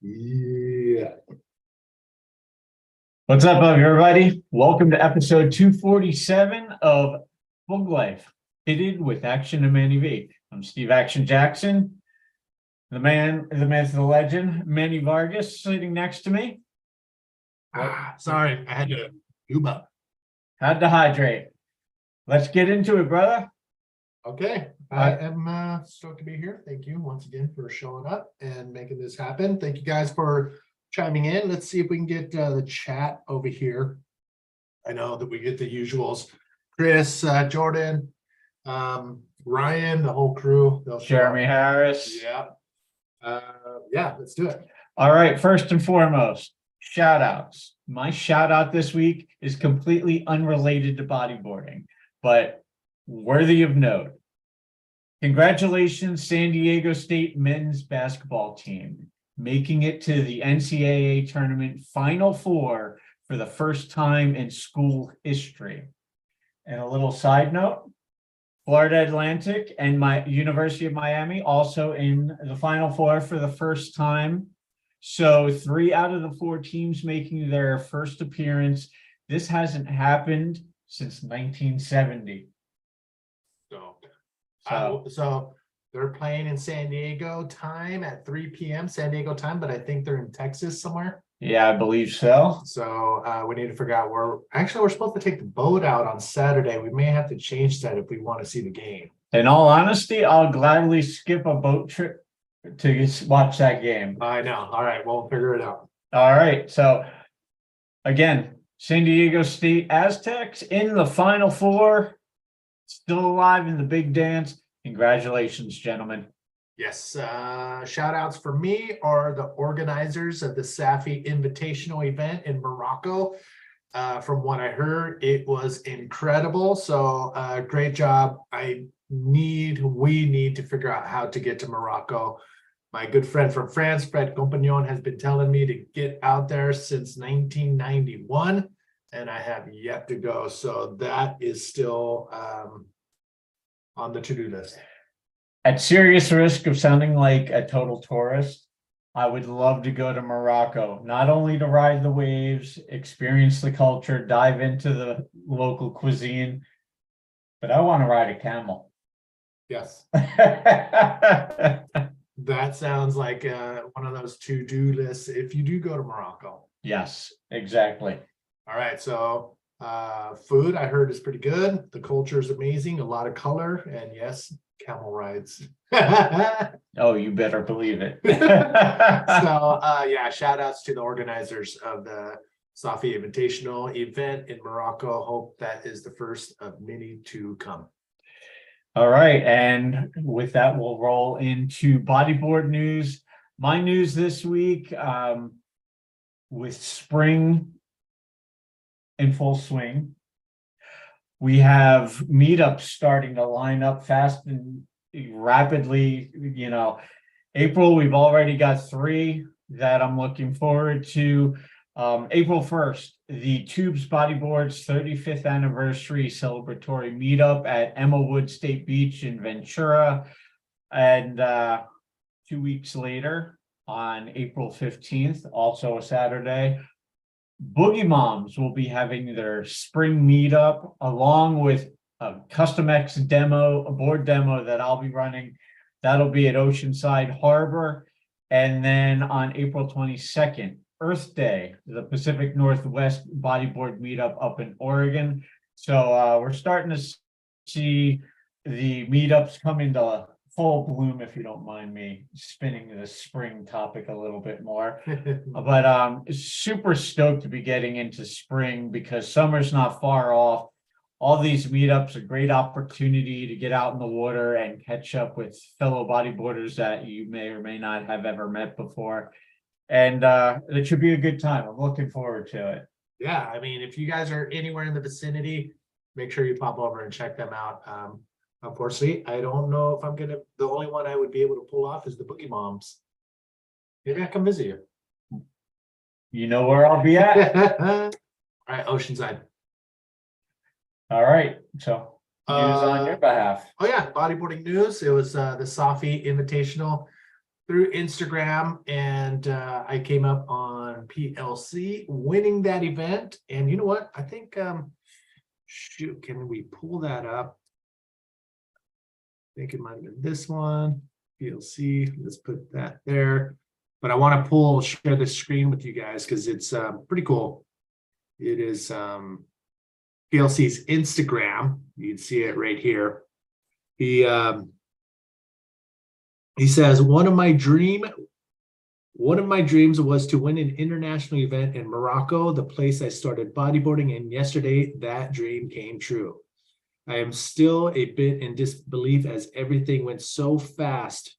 Yeah. What's up, everybody? Welcome to episode 247 of Bug Life, Fitted with Action and Manny V. I'm Steve Action Jackson, the man, the myth, the legend, Manny Vargas, sitting next to me. Sorry, I had to goob up. Had to hydrate. Let's get into it, brother. Okay, I am stoked to be here. Thank you once again for showing up and making this happen. Thank you guys for chiming in. Let's see if we can get the chat over here. I know that we get the usuals. Chris, Jordan, Ryan, the whole crew. Jeremy Harris. Yeah. Yeah, let's do it. All right, first and foremost, shout outs. My shout out this week is completely unrelated to bodyboarding, but worthy of note. Congratulations, San Diego State men's basketball team, making it to the NCAA tournament Final Four for the first time in school history. And a little side note, Florida Atlantic and my University of Miami also in the Final Four for the first time. So 3 out of the 4 teams making their first appearance. This hasn't happened since 1970. So they're playing in San Diego time at 3 p.m. San Diego time, but I think they're in Texas somewhere. Yeah, I believe so. So we need to figure out where. Actually, we're supposed to take the boat out on Saturday. We may have to change that if we want to see the game. In all honesty, I'll gladly skip a boat trip to watch that game. I know. All right, we'll figure it out. All right. So again, San Diego State Aztecs in the Final Four, still alive in the big dance. Congratulations, gentlemen. Yes. Shout outs for me are the organizers of the Safi Invitational event in Morocco. From what I heard, it was incredible. So great job. We need to figure out how to get to Morocco. My good friend from France, Fred Compagnon, has been telling me to get out there since 1991, and I have yet to go. So that is still on the to-do list. At serious risk of sounding like a total tourist, I would love to go to Morocco, not only to ride the waves, experience the culture, dive into the local cuisine, but I want to ride a camel. Yes. That sounds like one of those to-do lists if you do go to Morocco. Yes, exactly. All right, so food I heard is pretty good. The culture is amazing, a lot of color, and yes, camel rides. Oh, you better believe it. So yeah, shout outs to the organizers of the Safi Invitational event in Morocco. Hope that is the first of many to come. All right, and with that, we'll roll into bodyboard news. My news this week, with spring in full swing, we have meetups starting to line up fast and rapidly. You know, April, we've already got 3 that I'm looking forward to. April 1st, the Tubes Bodyboards 35th anniversary celebratory meetup at Emma Wood State Beach in Ventura. And 2 weeks later, on April 15th, also a Saturday, Boogie Moms will be having their spring meetup along with a Custom X demo, a board demo that I'll be running. That'll be at Oceanside Harbor. And then on April 22nd, Earth Day, the Pacific Northwest bodyboard meetup up in Oregon. So we're starting to see the meetups come into full bloom, if you don't mind me spinning the spring topic a little bit more. But super stoked to be getting into spring because summer's not far off. All these meetups are a great opportunity to get out in the water and catch up with fellow bodyboarders that you may or may not have ever met before. And it should be a good time. I'm looking forward to it. Yeah, I mean, if you guys are anywhere in the vicinity, make sure you pop over and check them out. Unfortunately, I don't know if I'm gonna. The only one I would be able to pull off is the Boogie Moms. Maybe I come visit you. You know where I'll be at. All right, Oceanside. All right, so news on your behalf. Oh yeah, bodyboarding news. It was the Safi Invitational. through Instagram, and I came up on PLC winning that event. And you know what? I think shoot, can we pull that up? I think it might have been this one. PLC. Let's put that there. But I want to share the screen with you guys because it's pretty cool. It is PLC's Instagram. You can see it right here. He says, one of my dreams was to win an international event in Morocco, the place I started bodyboarding, and yesterday that dream came true. I am still a bit in disbelief as everything went so fast.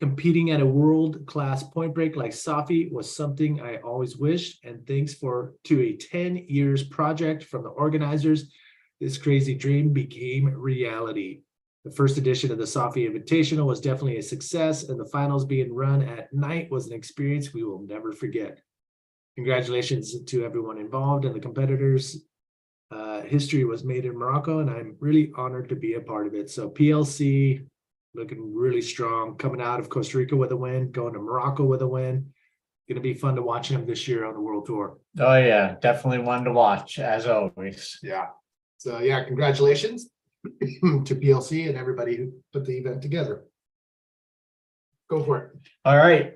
Competing at a world-class point break like Safi was something I always wished, and thanks to a 10 years project from the organizers, this crazy dream became reality. The first edition of the Safi Invitational was definitely a success, and the finals being run at night was an experience we will never forget. Congratulations to everyone involved and the competitors. History was made in Morocco, and I'm really honored to be a part of it. So PLC looking really strong, coming out of Costa Rica with a win, going to Morocco with a win. Going to be fun to watch him this year on the World Tour. Oh yeah, definitely one to watch as always. Yeah. So yeah, congratulations to PLC and everybody who put the event together. Go for it. All right.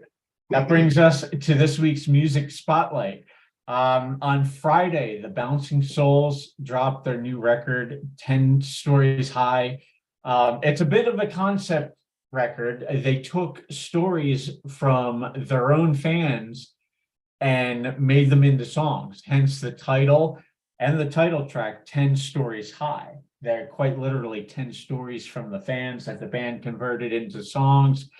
That brings us to this week's music spotlight. On Friday, the Bouncing Souls dropped their new record, 10 Stories High. It's a bit of a concept record. They took stories from their own fans and made them into songs, hence the title and the title track, 10 Stories High. They're quite literally 10 stories from the fans that the band converted into songs.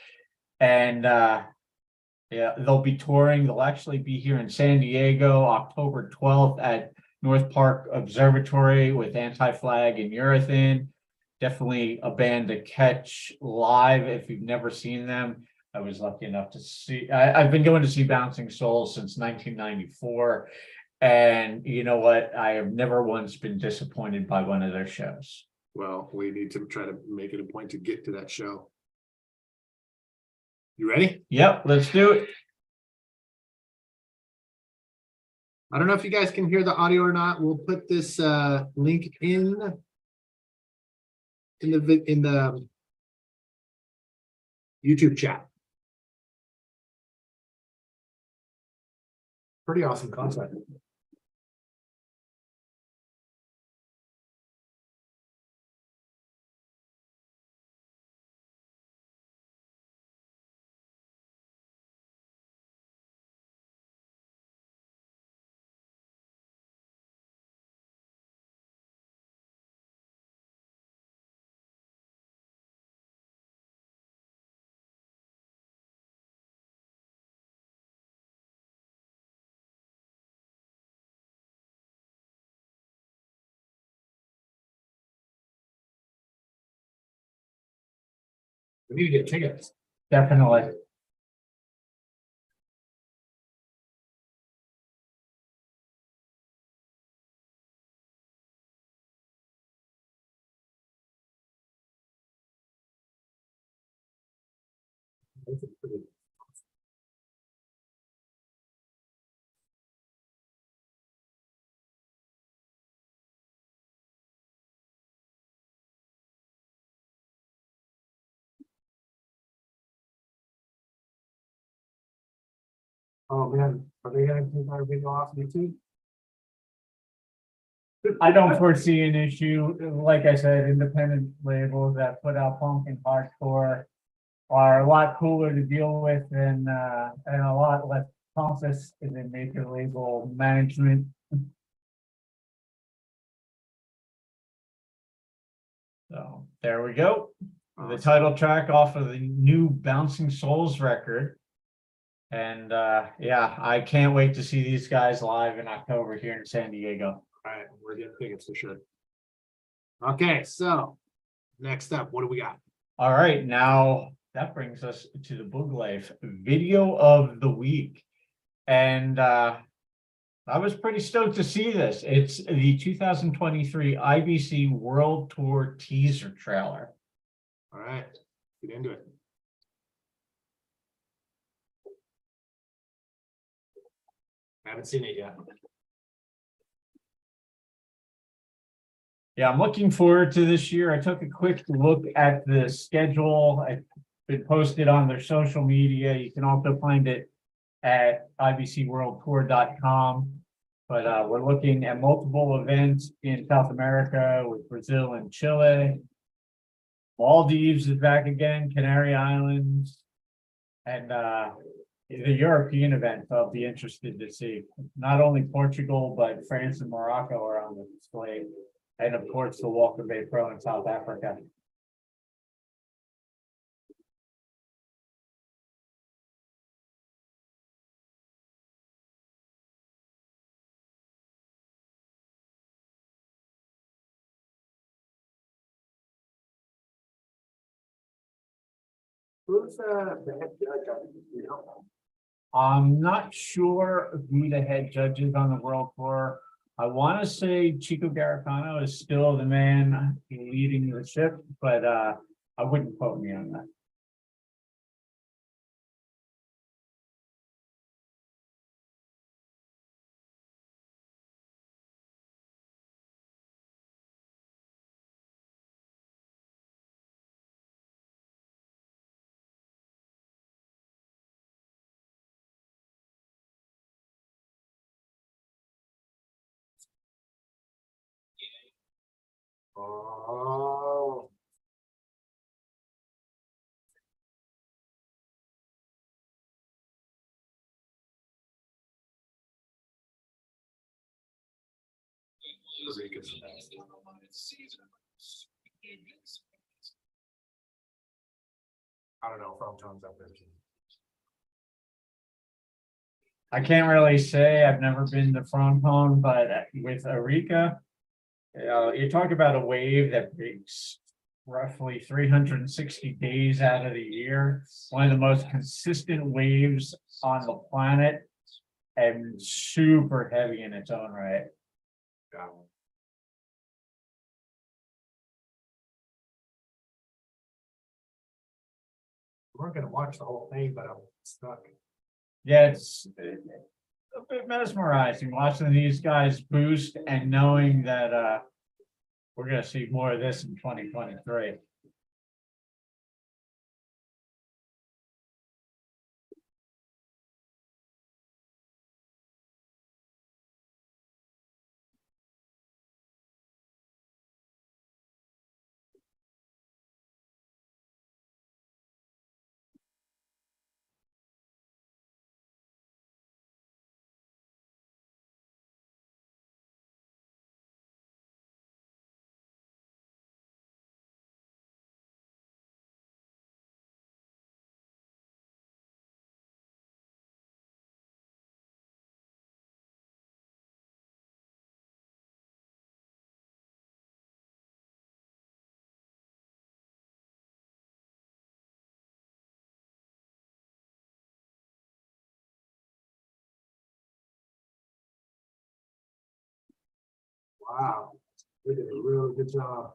And yeah, they'll be touring. They'll actually be here in San Diego, October 12th at North Park Observatory with Anti-Flag and Urethane. Definitely a band to catch live if you've never seen them. I was lucky enough to see, I've been going to see Bouncing Souls since 1994. And you know what? I have never once been disappointed by one of their shows. Well, we need to try to make it a point to get to that show. You ready? Yep, let's do it. I don't know if you guys can hear the audio or not. We'll put this link in the YouTube chat. Pretty awesome concept. We need to get tickets. Definitely. Oh man, are they gonna take our video off YouTube? I don't foresee an issue. Like I said, independent labels that put out punk and hardcore are a lot cooler to deal with and a lot less pompous than major label management. So there we go. The title track off of the new Bouncing Souls record. And yeah, I can't wait to see these guys live in October here in San Diego. All right, we're getting tickets for sure. Okay, so next up, what do we got? All right, now that brings us to the Boog Life video of the week. And I was pretty stoked to see this. It's the 2023 IBC World Tour teaser trailer. All right, get into it. I haven't seen it yet. Yeah, I'm looking forward to this year. I took a quick look at the schedule. It's been posted on their social media. You can also find it at ibcworldtour.com. But we're looking at multiple events in South America with Brazil and Chile. Maldives is back again, Canary Islands, and the European event I'll be interested to see. Not only Portugal, but France and Morocco are on the display. And of course, the Walker Bay Pro in South Africa. Who's the head judge on it, you know? I'm not sure who the head judge is on the World Tour. I want to say Chico Garicano is still the man leading the ship, but I wouldn't quote me on that. Oh, I don't know. Frontons up there. I can't really say. I've never been to Fronton, but with Arica, you talk about a wave that breaks roughly 360 days out of the year. One of the most consistent waves on the planet, and super heavy in its own right. Yeah. We're gonna watch the whole thing, but I'm stuck. Yeah, it's a bit mesmerizing watching these guys boost and knowing that we're gonna see more of this in 2023. Wow, we did a really good job.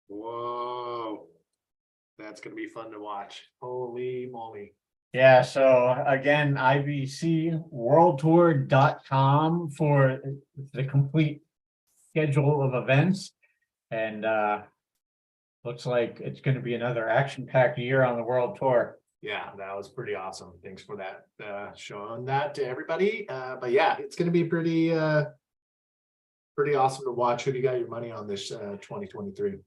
Whoa, that's gonna be fun to watch. Holy moly. Yeah, so again, ibcworldtour.com for the complete schedule of events. And looks like it's going to be another action-packed year on the World Tour. Yeah, that was pretty awesome. Thanks for that, showing that to everybody. But yeah, it's gonna be pretty awesome to watch. Who do you got your money on this 2023?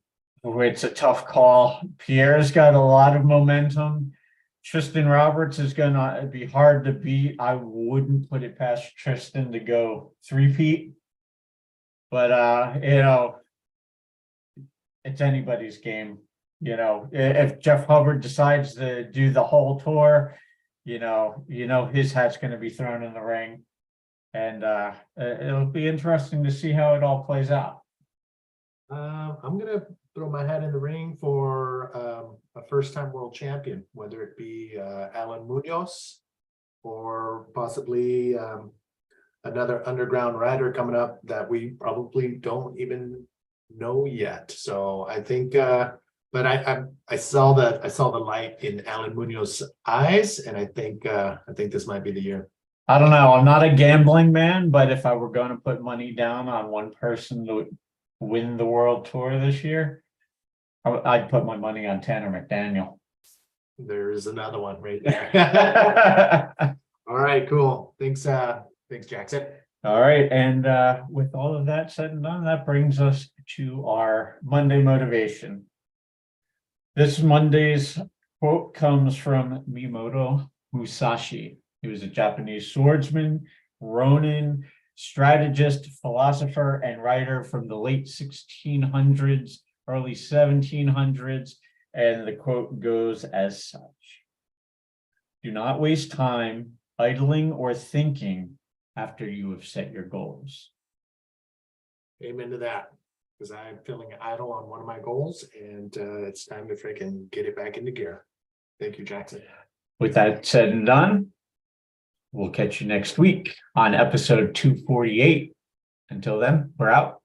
It's a tough call. Pierre's got a lot of momentum. Tristan Roberts is gonna be hard to beat. I wouldn't put it past Tristan to go three-peat. But it's anybody's game. If Jeff Hubbard decides to do the whole tour, his hat's gonna be thrown in the ring. And it'll be interesting to see how it all plays out. I'm gonna throw my hat in the ring for a first-time world champion, whether it be Alan Munoz or possibly another underground rider coming up that we probably don't even know yet. So I think, but I saw the light in Alan Munoz's eyes, and I think this might be the year. I don't know. I'm not a gambling man, but if I were going to put money down on one person to win the world tour this year, I'd put my money on Tanner McDaniel. There's another one right there. All right, cool. Thanks, Jackson. All right, and with all of that said and done, that brings us to our Monday motivation. This Monday's quote comes from Miyamoto Musashi. He was a Japanese swordsman, ronin, strategist, philosopher, and writer from the late 1600s, early 1700s, and the quote goes as such: "Do not waste time idling or thinking after you have set your goals." Amen to that, because I'm feeling idle on one of my goals, and it's time to freaking get it back into gear. Thank you, Jackson. With that said and done, we'll catch you next week on episode 248. Until then, we're out.